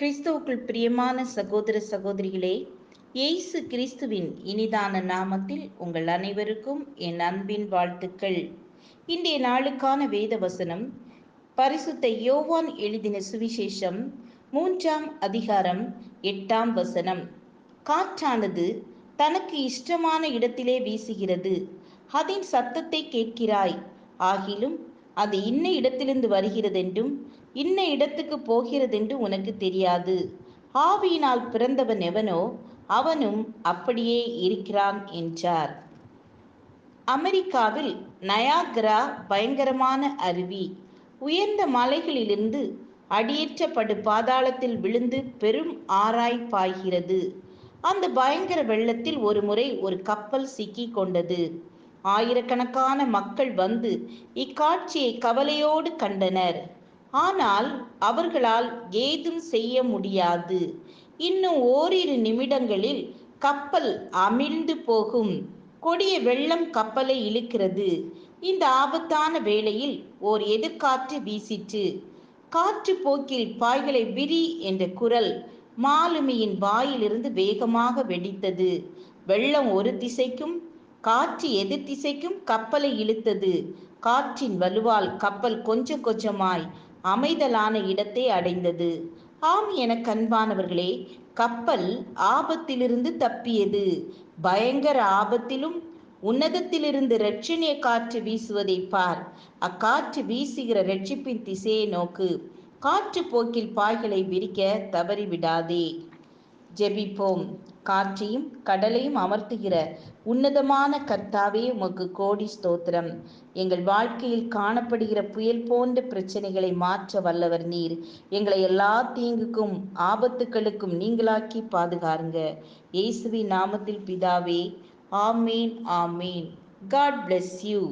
கிறிஸ்துவுக்குள் பிரியமான சகோதர சகோதரிகளே, இயேசு கிறிஸ்துவின் இனிதான நாமத்தில் உங்கள் அனைவருக்கும் என் அன்பின் வாழ்த்துக்கள். இன்றைய நாளுக்கான வேத வசனம் பரிசுத்த யோவான் எழுதின சுவிசேஷம் 3ஆம் அதிகாரம் 8ஆம் வசனம். காற்றானது தனக்கு இஷ்டமான இடத்திலே வீசுகிறது, அதன் சத்தத்தை கேட்கிறாய், ஆகிலும் அது இன்ன இடத்திலிருந்து வருகிறதென்றும் இன்ன இடத்துக்கு போகிறதென்று உனக்கு தெரியாது. ஆவியினால் பிறந்தவன் எவனோ அவனும் அப்படியே இருக்கிறான் என்றார். அமெரிக்காவில் நயாகரா பயங்கரமான அருவி உயர்ந்த மலைகளிலிருந்து அடியேற்ற படு பாதாளத்தில் விழுந்து பெரும் ஆறாய் பாய்கிறது. அந்த பயங்கர வெள்ளத்தில் ஒரு முறை ஒரு கப்பல் சிக்கி கொண்டது. ஆயிரக்கணக்கான மக்கள் வந்து இக்காட்சியை கவலையோடு கண்டனர். ஆனால் அவர்களால் ஏதும் செய்ய முடியாது. இன்னும் ஓரிரு நிமிடங்களில் கப்பல் அமிழ்ந்து போகும். கொடிய வெள்ளம் கப்பலை இழுக்கிறது. இந்த ஆபத்தான வேளையில் ஓர் எதிர்காற்று வீசிற்று. காற்று போக்கில் பாய்களை விரி என்ற குரல் மாலுமியின் வாயிலிருந்து வேகமாக வெடித்தது. வெள்ளம் ஒரு திசைக்கும் காற்று எதிர் திசைக்கும் கப்பலை இழுத்தது. காற்றின் வலுவால் கப்பல் கொஞ்சம் கொஞ்சமாய் அமைதலான இடத்தை அடைந்தது. ஆம், என கண்பானவர்களே, கப்பல் ஆபத்திலிருந்து தப்பியது. பயங்கர ஆபத்திலும் உன்னதத்திலிருந்து இரட்சணிய காற்று வீசுவதை பார். அக்காற்று வீசுகிற இரட்சிப்பின் திசையை நோக்கு. காற்று போக்கில் பாய்களை விரிக்க தவறிவிடாதே. ஜெபிப்போம். காற்றையும் கடலையும் அமர்த்துகிற உன்னதமான கர்த்தாவே, உமக்கு கோடி ஸ்தோத்திரம். எங்கள் வாழ்க்கையில் காணப்படுகிற புயல் போன்ற பிரச்சனைகளை மாற்ற வல்லவர் நீர். எங்களை எல்லா தீங்குக்கும் ஆபத்துக்களுக்கும் நீங்களாக்கி பாதுகாருங்க. இயேசுவின் நாமத்தில் பிதாவே, ஆமேன் ஆமேன். God bless you.